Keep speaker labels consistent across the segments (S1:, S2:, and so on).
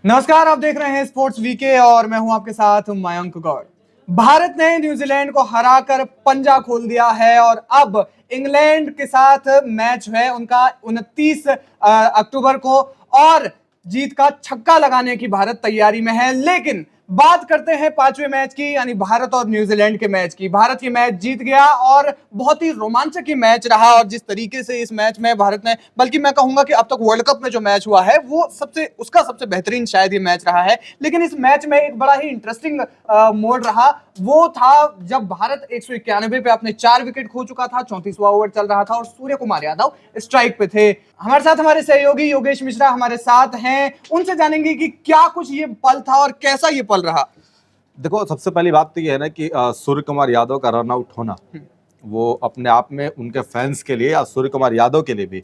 S1: नमस्कार, आप देख रहे हैं स्पोर्ट्स वीके और मैं हूं आपके साथ मयंक गौड़। भारत ने न्यूजीलैंड को हराकर पंजा खोल दिया है और अब इंग्लैंड के साथ मैच है उनका 29 अक्टूबर को और जीत का छक्का लगाने की भारत तैयारी में है। लेकिन बात करते हैं पांचवें मैच की, यानी भारत और न्यूजीलैंड के मैच की। भारत ये मैच जीत गया और बहुत ही रोमांचक मैच रहा और जिस तरीके से इस मैच में भारत ने, बल्कि मैं कहूंगा कि अब तक वर्ल्ड कप में जो मैच हुआ है वो सबसे बेहतरीन शायद ये मैच रहा है। लेकिन इस मैच में एक बड़ा ही इंटरेस्टिंग मोड रहा, वो था जब भारत 191 पे अपने 4 विकेट खो चुका था, 34वां ओवर चल रहा था और सूर्य कुमार यादव स्ट्राइक पे थे। हमारे साथ हमारे सहयोगी योगेश मिश्रा हमारे साथ हैं, उनसे जानेंगे कि क्या कुछ ये पल था और कैसा ये पल रहा।
S2: देखो, सबसे पहली बात तो ये है ना कि सूर्य कुमार यादव का रन आउट होना वो अपने आप में उनके फैंस के लिए या सूर्य कुमार यादव के लिए भी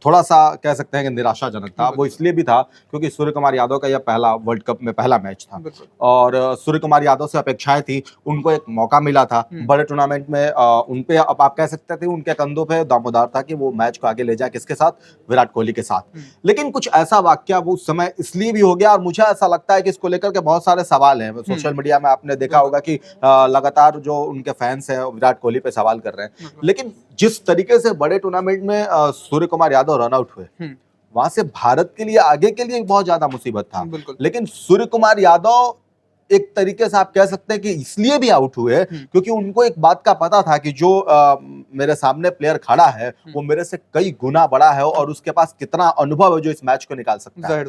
S2: थोड़ा सा कह सकते हैं कि निराशाजनक था। वो इसलिए भी था क्योंकि सूर्य कुमार यादव का यह पहला वर्ल्ड कप में पहला मैच था और सूर्य कुमार यादव से अपेक्षाएं थी, उनको एक मौका मिला था बड़े टूर्नामेंट में। उन पे अब आप कह सकते थे उनके कंधों पे दामोदार था कि वो मैच को आगे ले जाए, किसके साथ? विराट कोहली के साथ। लेकिन कुछ ऐसा वाकया वो उस समय इसलिए भी हो गया और मुझे ऐसा लगता है कि इसको लेकर के बहुत सारे सवाल हैं। सोशल मीडिया में आपने देखा होगा कि लगातार जो उनके फैंस हैं विराट कोहली पे सवाल कर रहे हैं। लेकिन जिस तरीके से बड़े टूर्नामेंट में सूर्य कुमार यादव रन आउट हुए, वहां से भारत के लिए आगे के लिए बहुत ज्यादा मुसीबत था। लेकिन सूर्य कुमार यादव एक तरीके से आप कह सकते हैं कि इसलिए भी आउट हुए क्योंकि उनको एक बात का पता था कि जो मेरे सामने प्लेयर खड़ा है वो मेरे से कई गुना बड़ा है और उसके पास कितना अनुभव है जो इस मैच को निकाल सकता है।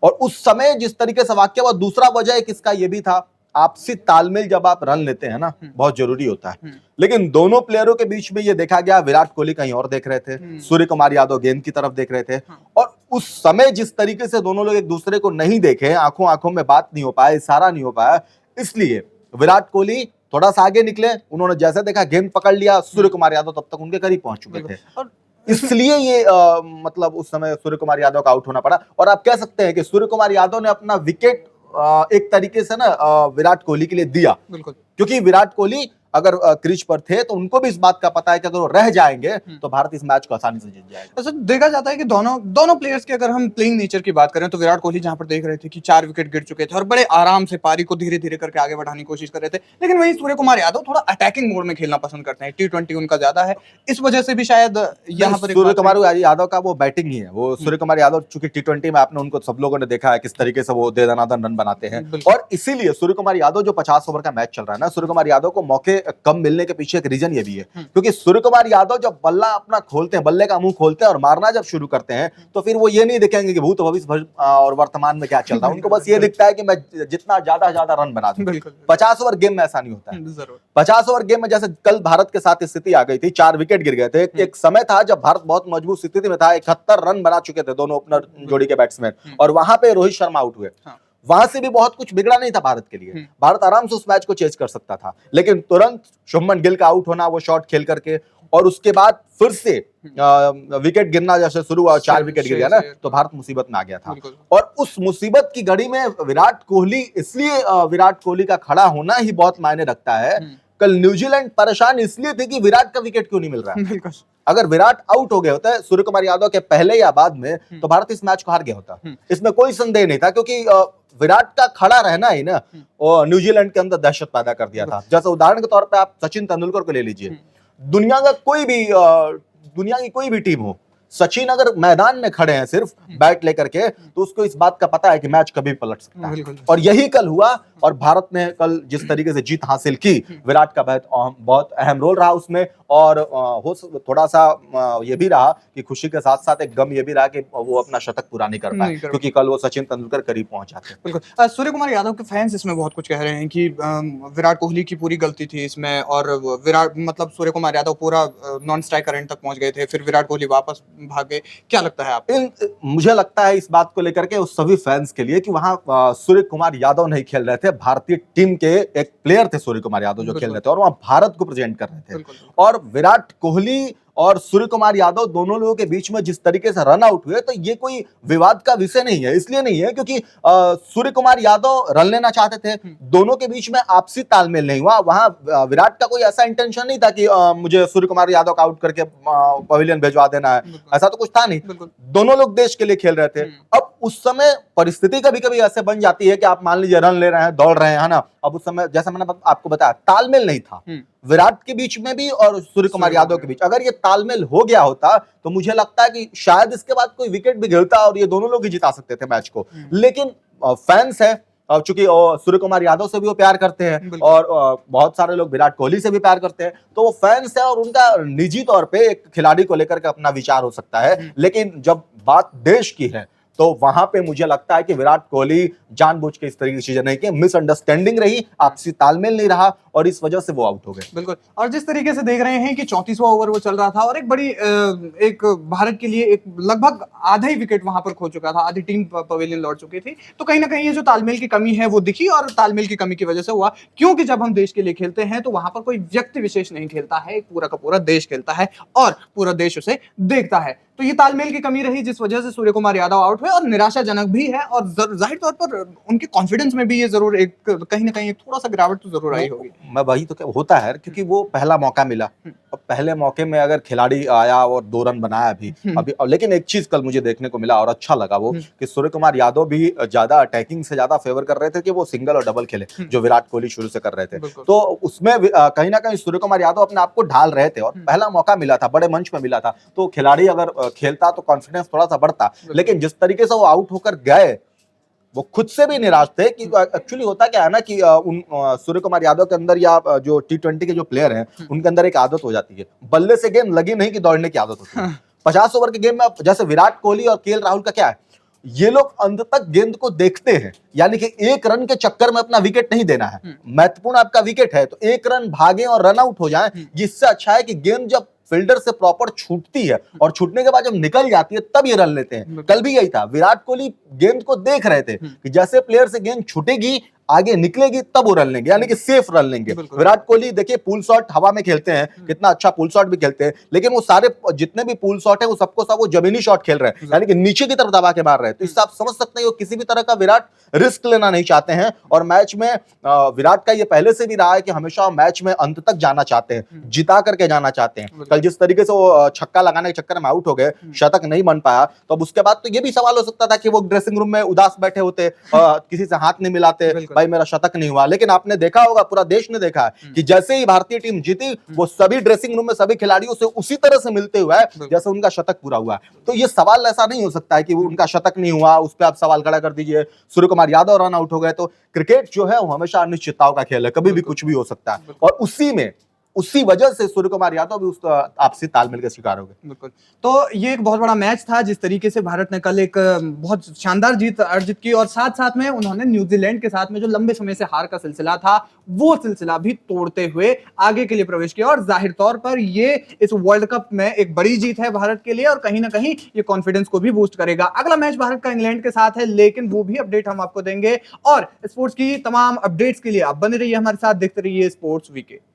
S2: और उस समय जिस तरीके से वाक्य हुआ, दूसरा वजह एक इसका ये भी था, आपसी तालमेल जब आप रन लेते हैं ना बहुत जरूरी होता है। लेकिन दोनों प्लेयरों के बीच में ये देखा गया, विराट कोहली कहीं और देख रहे थे, सूर्य कुमार यादव गेंद की तरफ देख रहे थे और उस समय जिस तरीके से दोनों लोग एक दूसरे को नहीं देखे, आंखों आंखों में बात नहीं हो पाया, इशारा नहीं हो पाया, इसलिए विराट कोहली थोड़ा सा आगे निकले। उन्होंने जैसे देखा गेंद पकड़ लिया, सूर्य कुमार यादव तब तक उनके करीब पहुंच चुके थे, इसलिए ये मतलब उस समय सूर्य कुमार यादव का आउट होना पड़ा। और आप कह सकते हैं कि सूर्य कुमार यादव ने अपना विकेट एक तरीके से ना विराट कोहली के लिए दिया, क्योंकि विराट कोहली अगर क्रीज पर थे तो उनको भी इस बात का पता है कि अगर वो रह जाएंगे तो भारत इस मैच को आसानी से जीत जाएगा।
S1: ऐसा देखा जाता है कि दोनों प्लेयर्स की अगर हम प्लेइंग नेचर की बात करें तो विराट कोहली जहां पर देख रहे थे कि 4 विकेट गिर चुके थे और बड़े आराम से पारी को धीरे धीरे करके आगे बढ़ाने की कोशिश कर रहे थे, लेकिन वहीं सूर्य कुमार यादव थोड़ा अटैकिंग मोड में खेलना पसंद करते हैं, T20 उनका ज्यादा है, इस वजह से भी शायद यहाँ पर
S2: सूर्य कुमार यादव का वो बैटिंग ही है। वो सूर्य कुमार यादव चूंकि T20 में आपने उनको सब लोगों ने देखा है किस तरीके से वो दे दनादन रन बनाते हैं और इसीलिए सूर्य कुमार यादव जो 50 ओवर का मैच चल रहा है ना, सूर्य कुमार यादव को मौके कम मिलने के पीछे एक रीजन ये भी है क्योंकि सूर्य कुमार यादव जब बल्ला अपना खोलते हैं, बल्ले का मुंह खोलते हैं और मारना जब शुरू करते हैं तो फिर वो ये नहीं देखेंगे कि भूत भविष्य और वर्तमान में क्या चल रहा है। उनको बस ये दिखता है कि मैं जितना ज्यादा रन बना दूं। 50 ओवर गेम में ऐसा नहीं होता है। 50 ओवर गेम में जैसे कल भारत के साथ स्थिति आ गई थी, 4 विकेट गिर गए थे। एक समय था जब भारत बहुत मजबूत स्थिति में था, 71 रन बना चुके थे दोनों ओपनर जोड़ी के बैट्समैन और वहां पे रोहित शर्मा आउट हुए। वहां से भी बहुत कुछ बिगड़ा नहीं था भारत के लिए, भारत आराम से उस मैच को चेज कर सकता था। लेकिन तुरंत शुभमन गिल का आउट होना, वो शॉट खेल करके, और उसके बाद फिर से विकेट गिरना जैसे शुरू हुआ, 4 विकेट गिर गया ना, तो भारत मुसीबत में आ गया था। और उस मुसीबत की घड़ी में विराट कोहली, इसलिए विराट कोहली का खड़ा होना ही बहुत मायने रखता है। कल न्यूजीलैंड परेशान इसलिए थी कि विराट का विकेट क्यों नहीं मिल रहा है। अगर विराट आउट हो गए होते सूर्य कुमार यादव के पहले या बाद में तो भारत इस मैच को हार गया होता, इसमें कोई संदेह नहीं था, क्योंकि विराट का खड़ा रहना ही ना और न्यूजीलैंड के अंदर दहशत पैदा कर दिया था। जैसे उदाहरण के तौर पे आप सचिन तेंदुलकर को ले लीजिए, दुनिया की कोई भी टीम हो, सचिन अगर मैदान में खड़े हैं सिर्फ बैट लेकर के तो उसको इस बात का पता है कि मैच कभी पलट सकता है। और यही कल हुआ और भारत ने कल जिस तरीके से जीत हासिल की, विराट का बहुत अहम रोल रहा उसमें। और थोड़ा सा ये भी रहा कि खुशी के साथ साथ एक गम ये भी रहा कि वो अपना शतक पूरा नहीं कर पाए, क्योंकि कल वो सचिन तेंदुलकर करीब पहुंच जाते।
S1: बिल्कुल, सूर्य कुमार यादव के फैंस इसमें बहुत कुछ कह रहे हैं कि विराट कोहली की पूरी गलती थी इसमें और विराट मतलब सूर्य कुमार यादव पूरा नॉन स्ट्राइकर एंड तक पहुंच गए थे, फिर विराट कोहली वापस भागे। क्या लगता है आपको?
S2: मुझे लगता है इस बात को लेकर के उस सभी फैंस के लिए कि वहां सूर्य कुमार यादव नहीं खेल रहे थे, भारतीय टीम के एक प्लेयर थे सूर्य कुमार यादव जो खेल रहे थे और वहां भारत को प्रेजेंट कर रहे थे। और विराट कोहली और सूर्य कुमार यादव, दोनों लोगों के बीच में जिस तरीके से रन आउट हुए, तो ये कोई विवाद का विषय नहीं है। इसलिए नहीं है क्योंकि सूर्य कुमार यादव रन लेना चाहते थे, दोनों के बीच में आपसी तालमेल नहीं हुआ। वहां विराट का कोई ऐसा इंटेंशन नहीं था कि मुझे सूर्य कुमार यादव का आउट करके पवेलियन भिजवा देना है, ऐसा तो कुछ था नहीं। दोनों लोग देश के लिए खेल रहे थे। अब उस समय परिस्थिति कभी कभी ऐसे बन जाती है कि आप मान लीजिए रन ले रहे हैं, दौड़ रहे हैं, है ना। अब उस समय जैसा मैंने आपको बताया, तालमेल नहीं था विराट के बीच में भी और सूर्य कुमार यादव के बीच। अगर ये तालमेल हो गया होता तो मुझे लगता है कि शायद इसके बाद कोई विकेट भी गिरता और ये दोनों लोग ही जिता सकते थे मैच को। लेकिन फैंस है, चूंकि सूर्य कुमार यादव से भी वो प्यार करते हैं और बहुत सारे लोग विराट कोहली से भी प्यार करते हैं, तो वो फैंस है और उनका निजी तौर पे एक खिलाड़ी को लेकर के अपना विचार हो सकता है। लेकिन जब बात देश की है तो वहां पे मुझे लगता है कि विराट कोहली जानबूझ के इस तरह की चीजें नहीं की, मिसअंडरस्टैंडिंग रही, आपसी तालमेल नहीं रहा और इस वजह से वो आउट हो गए।
S1: बिल्कुल। और जिस तरीके से देख रहे हैं कि 34वां ओवर वो चल रहा था और एक बड़ी एक भारत के लिए एक लगभग आधा ही विकेट वहां पर खो चुका था, आधी टीम पवेलियन लौट चुकी थी, तो कहीं ना कहीं ये जो तालमेल की कमी है वो दिखी और तालमेल की कमी की वजह से हुआ। क्योंकि जब हम देश के लिए खेलते हैं तो वहां पर कोई व्यक्ति विशेष नहीं खेलता है, एक पूरा का पूरा देश खेलता है और पूरा देश उसे देखता है। तो ये तालमेल की कमी रही जिस वजह से सूर्य कुमार यादव आउट हुए और निराशाजनक भी है और जाहिर तौर पर उनके कॉन्फिडेंस में भी ये जरूर एक कहीं ना कहीं एक थोड़ा सा गिरावट तो जरूर आई होगी।
S2: मैं वही तो होता है क्योंकि वो पहला मौका मिला और पहले मौके में अगर खिलाड़ी आया और 2 रन बनाया भी अभी। लेकिन एक चीज कल मुझे देखने को मिला और अच्छा लगा वो कि सूर्य कुमार यादव भी ज्यादा अटैकिंग से ज्यादा फेवर कर रहे थे कि वो सिंगल और डबल खेले जो विराट कोहली शुरू से कर रहे थे। तो उसमें कहीं ना कहीं सूर्य कुमार यादव अपने आप को ढाल रहे थे और पहला मौका मिला था, बड़े मंच में मिला था, तो खिलाड़ी अगर खेलता तो कॉन्फिडेंस थोड़ा सा बढ़ता। लेकिन जिस तरीके से वो आउट होकर गए, वो खुद से भी निराश थे कि एक्चुअली होता क्या है ना कि सूर्य कुमार यादव के अंदर या जो T20 के जो प्लेयर हैं उनके अंदर एक आदत हो जाती है, बल्ले से गेंद लगी नहीं कि दौड़ने की आदत होती है। 50 ओवर के गेम में जैसे विराट कोहली और केएल राहुल का क्या है, ये लोग अंत तक गेंद को देखते हैं, यानी कि 1 रन के चक्कर में अपना विकेट नहीं देना है। महत्वपूर्ण आपका विकेट है तो 1 रन भागे और रन आउट हो जाए, जिससे अच्छा है कि गेंद जब फील्डर से प्रॉपर छूटती है और छूटने के बाद जब निकल जाती है तब ये रन लेते हैं। कल भी यही था, विराट कोहली गेंद को देख रहे थे कि जैसे प्लेयर से गेंद छूटेगी आगे निकलेगी तब वो रन लेंगे, यानी कि सेफ रन लेंगे। विराट कोहली देखिए पुल शॉट हवा में खेलते हैं, कितना अच्छा पुल शॉट भी खेलते हैं, लेकिन वो सारे जितने भी पुल शॉट है वो सबको सब वो जमीनी शॉट खेल रहे हैं, यानी कि नीचे की तरफ दबा के मार रहे हैं। तो इससे आप समझ सकते हैं वो किसी भी तरह का विराट रिस्क लेना नहीं चाहते हैं। और मैच में विराट का ये पहले से भी रहा है कि हमेशा मैच में अंत तक जाना चाहते हैं, जिता करके जाना चाहते हैं। कल जिस तरीके से वो छक्का लगाने के चक्कर में आउट हो गए, शतक नहीं बन पाया, तो अब उसके बाद तो ये भी सवाल हो सकता था कि वो ड्रेसिंग रूम में उदास बैठे होते, किसी से हाथ नहीं मिलाते, भाई मेरा शतक नहीं हुआ। लेकिन आपने देखा होगा, पूरा देश ने देखा है कि जैसे ही भारतीय टीम जीती वो सभी ड्रेसिंग रूम में सभी खिलाड़ियों से उसी तरह से मिलते हुए जैसे उनका शतक पूरा हुआ है। तो ये सवाल ऐसा नहीं हो सकता है कि वो उनका शतक नहीं हुआ उस पर आप सवाल खड़ा कर दीजिए। सूर्य कुमार यादव रन आउट हो गए, तो क्रिकेट जो है वो हमेशा अनिश्चितताओं का खेल है, कभी भी कुछ भी हो सकता है और उसी वजह से सूर्य कुमार यादव भी उस आपसी तालमेल के शिकार हो गए।
S1: बिल्कुल। तो ये एक बहुत बड़ा मैच था जिस तरीके से भारत ने कल एक बहुत शानदार जीत अर्जित की और साथ साथ में उन्होंने न्यूजीलैंड के साथ में जो लंबे समय से हार का सिलसिला था वो सिलसिला भी तोड़ते हुए आगे के लिए प्रवेश किया। और जाहिर तौर पर ये इस वर्ल्ड कप में एक बड़ी जीत है भारत के लिए और कहीं ना कहीं ये कॉन्फिडेंस को भी बूस्ट करेगा। अगला मैच भारत का इंग्लैंड के साथ है, लेकिन वो भी अपडेट हम आपको देंगे। और स्पोर्ट्स की तमाम अपडेट्स के लिए आप बने रहिए हमारे साथ, देखते रहिए स्पोर्ट्स वीके।